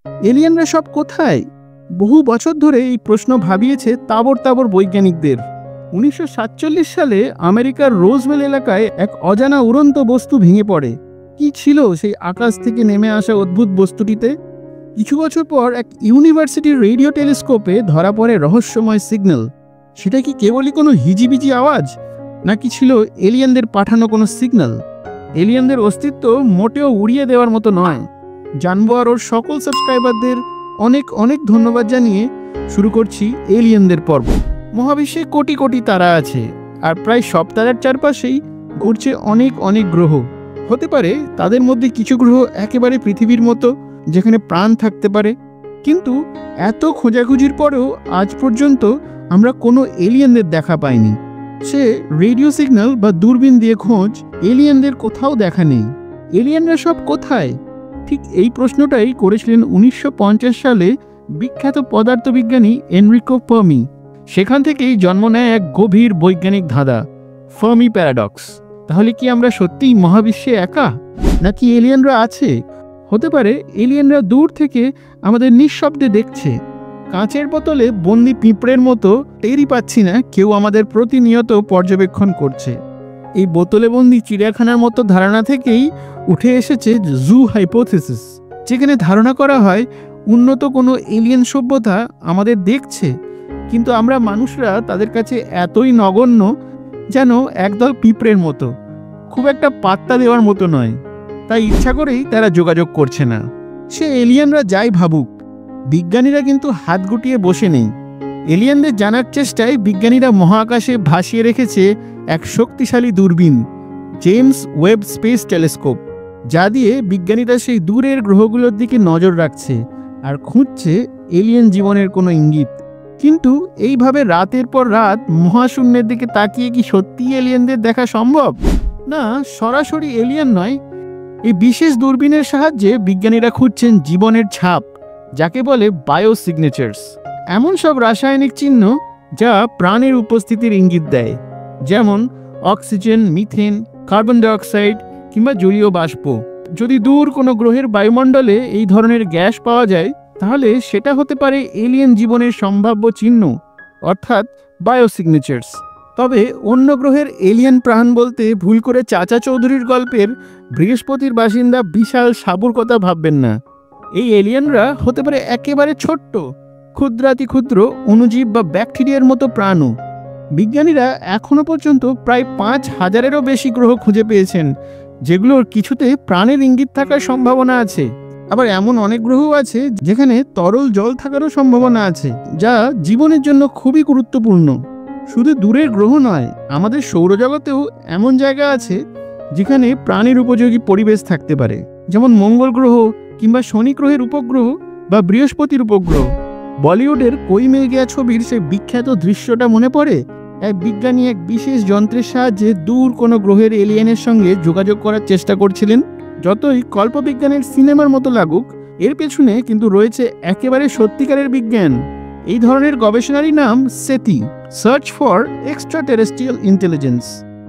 এলিয়েনরা সব কোথায়? বহু বছর ধরে এই প্রশ্ন ভাবিয়েছে তাবর তাবর বৈজ্ঞানিকদের। 1947 সালে আমেরিকার রোজওয়েল এলাকায় এক অজানা উড়ন্ত বস্তু ভেঙে পড়ে। কি ছিল সেই আকাশ থেকে নেমে আসা অদ্ভুত বস্তুটিতে? কিছু বছর পর এক ইউনিভার্সিটির রেডিও টেলিস্কোপে ধরা পড়ে রহস্যময় সিগন্যাল। সেটা কি কেবলই কোনো হিজিবিজি আওয়াজ, নাকি ছিল এলিয়েনদের পাঠানো কোনো সিগন্যাল? এলিয়েনদের অস্তিত্ব মোটেও উড়িয়ে দেওয়ার মতো নয়। জানবো আর ওর সকল সাবস্ক্রাইবারদের অনেক অনেক ধন্যবাদ জানিয়ে শুরু করছি এলিয়েনদের পর্ব। মহাবিশ্বে কোটি কোটি তারা আছে, আর প্রায় সব তারার চারপাশেই ঘুরছে অনেক অনেক গ্রহ। হতে পারে তাদের মধ্যে কিছু গ্রহ একেবারে পৃথিবীর মতো, যেখানে প্রাণ থাকতে পারে। কিন্তু এত খোঁজাখুঁজির পরেও আজ পর্যন্ত আমরা কোনো এলিয়েনদের দেখা পাইনি। সে রেডিও সিগন্যাল বা দূরবীন দিয়ে খোঁজ, এলিয়েনদের কোথাও দেখা নেই। এলিয়েনরা সব কোথায়? ঠিক এই প্রশ্নটাই করেছিলেন 1950 সালে বিখ্যাত পদার্থবিজ্ঞানী এনরিকো ফার্মি। সেখান থেকেই জন্ম নেয় এক গভীর বৈজ্ঞানিক ধাঁধা, ফার্মি প্যারাডক্স। তাহলে কি আমরা সত্যিই মহাবিশ্বে একা, নাকি এলিয়েনরা আছে? হতে পারে এলিয়েনরা দূর থেকে আমাদের নিঃশব্দে দেখছে, কাঁচের বোতলে বন্দি পিঁপড়ের মতো টেরই পাচ্ছি না কেউ আমাদের প্রতিনিয়ত পর্যবেক্ষণ করছে। এই বোতলে বন্দি চিড়িয়াখানার মতো ধারণা থেকেই উঠে এসেছে জু হাইপোথিসিস, যেখানে ধারণা করা হয় উন্নত কোনো এলিয়েন সভ্যতা আমাদের দেখছে, কিন্তু আমরা মানুষরা তাদের কাছে এতই নগণ্য, যেন একদল পিঁপড়ের মতো, খুব একটা পাত্তা দেওয়ার মতো নয়। তাই ইচ্ছা করেই তারা যোগাযোগ করছে না। সে এলিয়েনরা যাই ভাবুক, বিজ্ঞানীরা কিন্তু হাত গুটিয়ে বসে নেই। এলিয়েনদের জানার চেষ্টায় বিজ্ঞানীরা মহাকাশে ভাসিয়ে রেখেছে এক শক্তিশালী দূরবীন, জেমস ওয়েব স্পেস টেলিস্কোপ, যা দিয়ে বিজ্ঞানীরা সেই দূরের গ্রহগুলোর দিকে নজর রাখছে আর খুঁজছে এলিয়েন জীবনের কোনো ইঙ্গিত। কিন্তু এইভাবে রাতের পর রাত মহাশূন্যের দিকে তাকিয়ে কি সত্যি এলিয়েনদের দেখা সম্ভব? না, সরাসরি এলিয়েন নয়। এই বিশেষ দূরবীনের সাহায্যে বিজ্ঞানীরা খুঁজছেন জীবনের ছাপ, যাকে বলে বায়োসিগনেচার্স। এমন সব রাসায়নিক চিহ্ন যা প্রাণের উপস্থিতির ইঙ্গিত দেয়, যেমন অক্সিজেন, মিথেন, কার্বন ডাইঅক্সাইড কিংবা জলীয় বাষ্প। যদি দূর কোনো গ্রহের বায়ুমণ্ডলে এই ধরনের গ্যাস পাওয়া যায়, তাহলে সেটা হতে পারে এলিয়েন জীবনের সম্ভাব্য চিহ্ন, অর্থাৎ বায়োসিগনেচার্স। তবে অন্য গ্রহের এলিয়েন প্রাণ বলতে ভুল করে চাচা চৌধুরীর গল্পের বৃহস্পতির বাসিন্দা বিশাল সাবুর কথা ভাববেন না। এই এলিয়েনরা হতে পারে একেবারে ছোট্ট, ক্ষুদ্রাতি ক্ষুদ্র অণুজীব বা ব্যাকটেরিয়ার মতো প্রাণও। বিজ্ঞানীরা এখনো পর্যন্ত প্রায় 5000-এরও বেশি গ্রহ খুঁজে পেয়েছেন, যেগুলোর কিছুতে প্রাণের ইঙ্গিত থাকার সম্ভাবনা আছে। আবার এমন অনেক গ্রহ আছে যেখানে তরল জল থাকারও সম্ভাবনা আছে, যা জীবনের জন্য খুবই গুরুত্বপূর্ণ। শুধু দূরের গ্রহ নয়, আমাদের সৌরজগতেও এমন জায়গা আছে যেখানে প্রাণের উপযোগী পরিবেশ থাকতে পারে, যেমন মঙ্গল গ্রহ কিংবা শনি গ্রহের উপগ্রহ বা বৃহস্পতির উপগ্রহ। বলিউডের কোই মিল গয়া ছবির সেই বিখ্যাত দৃশ্যটা মনে পড়ে? এক বিজ্ঞানী এক বিশেষ যন্ত্রের সাহায্যে দূর কোনো গ্রহের এলিয়েনের সঙ্গে যোগাযোগ করার চেষ্টা করছিলেন। যতই কল্পবিজ্ঞানের সিনেমার মতো লাগুক, এর পেছনে কিন্তু রয়েছে একেবারে সত্যিকারের বিজ্ঞান। এই ধরনের গবেষণারই নাম সেটি, search for extra terrestrial intelligence,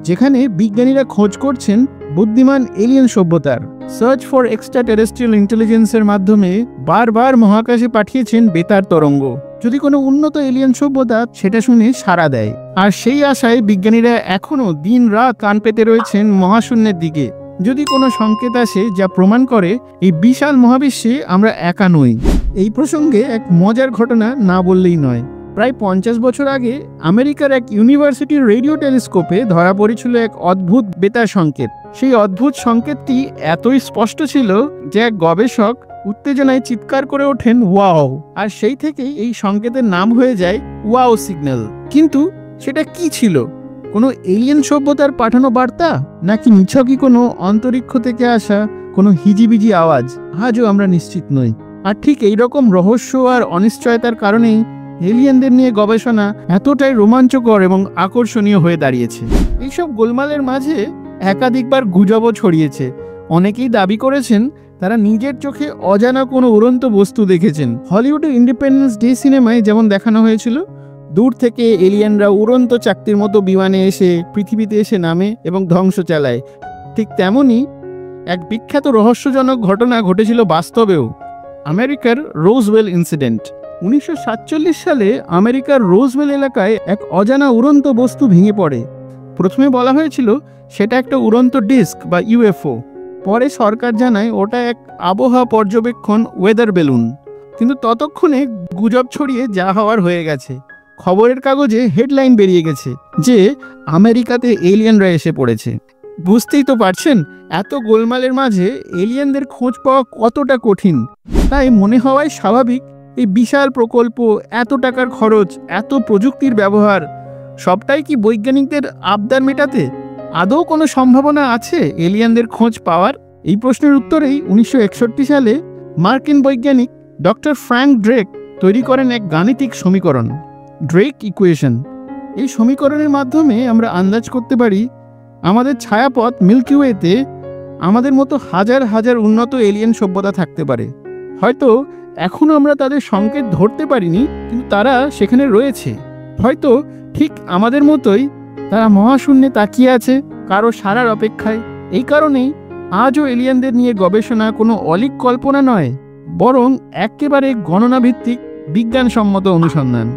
যেখানে বিজ্ঞানীরা খোঁজ করছেন বুদ্ধিমান এলিয়েন সভ্যতার। সার্চ ফর এক্সট্রা টেরেস্ট্রিয়াল ইন্টেলিজেন্সের মাধ্যমে বারবার মহাকাশে পাঠিয়েছেন বেতার তরঙ্গ, যদি কোনো উন্নত এলিয়েন সভ্যতা সেটা শুনে সাড়া দেয়। আর সেই আশায় বিজ্ঞানীরা এখনও দিন রাত কান পেতে রয়েছেন মহাশূন্যের দিকে, যদি কোনো সংকেত আসে যা প্রমাণ করে এই বিশাল মহাবিশ্বে আমরা একা নই। এই প্রসঙ্গে এক মজার ঘটনা না বললেই নয়। প্রায় 50 বছর আগে আমেরিকার এক ইউনিভার্সিটির রেডিও টেলিস্কোপে ধরা পড়েছিল এক অদ্ভুত বেতার সংকেত। সেই অদ্ভুত সংকেতটি এতই স্পষ্ট ছিল যে এক গবেষক উত্তেজনায় চিৎকার করে ওঠেন, ওয়াও! আর সেই থেকেই এই সংকেতের নাম হয়ে যায় ওয়াও সিগন্যাল। কিন্তু সেটা কি ছিল? কোনো এলিয়েন সভ্যতার পাঠানো বার্তা, নাকি নিছকই কোনো অন্তরিক্ষ থেকে আসা কোনো হিজিবিজি আওয়াজ? আজও আমরা নিশ্চিত নই। আর ঠিক এইরকম রহস্য আর অনিশ্চয়তার কারণেই এলিয়েনদের নিয়ে গবেষণা এতটাই রোমাঞ্চকর এবং আকর্ষণীয় হয়ে দাঁড়িয়েছে। এইসব গোলমালের মাঝে একাধিকবার গুজবও ছড়িয়েছে। অনেকেই দাবি করেছেন তারা নিজের চোখে অজানা কোনো উড়ন্ত বস্তু দেখেছেন। হলিউডের ইন্ডিপেন্ডেন্স ডে সিনেমায় যেমন দেখানো হয়েছিল, দূর থেকে এলিয়েনরা উড়ন্ত চাকতির মতো বিমানে এসে পৃথিবীতে এসে নামে এবং ধ্বংস চালায়, ঠিক তেমনই এক বিখ্যাত রহস্যজনক ঘটনা ঘটেছিল বাস্তবেও। আমেরিকার রোজওয়েল ইনসিডেন্ট। 1947 সালে আমেরিকার রোজওয়েল এলাকায় এক অজানা উড়ন্ত বস্তু ভেঙে পড়ে। প্রথমে বলা হয়েছিল সেটা একটা উড়ন্ত ডিস্ক বা ইউএফও। পরে সরকার জানায় ওটা এক আবহাওয়া পর্যবেক্ষণ ওয়েদার বেলুন। কিন্তু ততক্ষণে গুজব ছড়িয়ে যা হওয়ার হয়ে গেছে। খবরের কাগজে হেডলাইন বেরিয়ে গেছে যে আমেরিকাতে এলিয়েনরা এসে পড়েছে। বুঝতেই তো পারছেন এত গোলমালের মাঝে এলিয়েনদের খোঁজ পাওয়া কতটা কঠিন। তাই মনে হওয়াই স্বাভাবিক এই বিশাল প্রকল্প, এত টাকার খরচ, এত প্রযুক্তির ব্যবহার, সবটাই কি বৈজ্ঞানিকদের আবদার মেটাতে? আদৌ কোনো সম্ভাবনা আছে এলিয়েনদের খোঁজ পাওয়ার? এই প্রশ্নের উত্তরেই 1961 সালে মার্কিন বৈজ্ঞানিক ডক্টর ফ্র্যাঙ্ক ড্রেক তৈরি করেন এক গাণিতিক সমীকরণ, ড্রেক ইকুয়েশন। এই সমীকরণের মাধ্যমে আমরা আন্দাজ করতে পারি আমাদের ছায়াপথ মিল্কি ওয়েতে আমাদের মতো হাজার হাজার উন্নত এলিয়েন সভ্যতা থাকতে পারে। হয়তো এখনও আমরা তাদের সংকেত ধরতে পারিনি, কিন্তু তারা সেখানে রয়েছে। হয়তো ঠিক আমাদের মতোই তারা মহাশূন্যে তাকিয়ে আছে, কারো সারার অপেক্ষায়। এই কারণেই আজও এলিয়েনদের নিয়ে গবেষণা কোনো অলীক কল্পনা নয়, বরং একেবারে গণনাভিত্তিক বিজ্ঞানসম্মত অনুসন্ধান।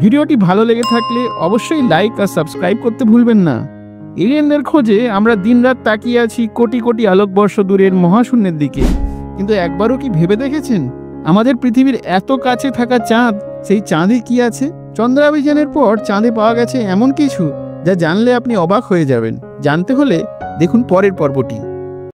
ভিডিওটি ভালো লেগে থাকলে অবশ্যই লাইক আর সাবস্ক্রাইব করতে ভুলবেন না। এলিয়েনদের খোঁজে আমরা দিনরাত তাকিয়ে আছি কোটি কোটি আলোকবর্ষ দূরের মহাশূন্যের দিকে, কিন্তু একবারও কি ভেবে দেখেছেন আমাদের পৃথিবীর এত কাছে থাকা চাঁদ, সেই চাঁদে কি আছে? চন্দ্রাভিযানের পর চাঁদে পাওয়া গেছে এমন কিছু যা জানলে আপনি অবাক হয়ে যাবেন। জানতে হলে দেখুন পরের পর্বটি।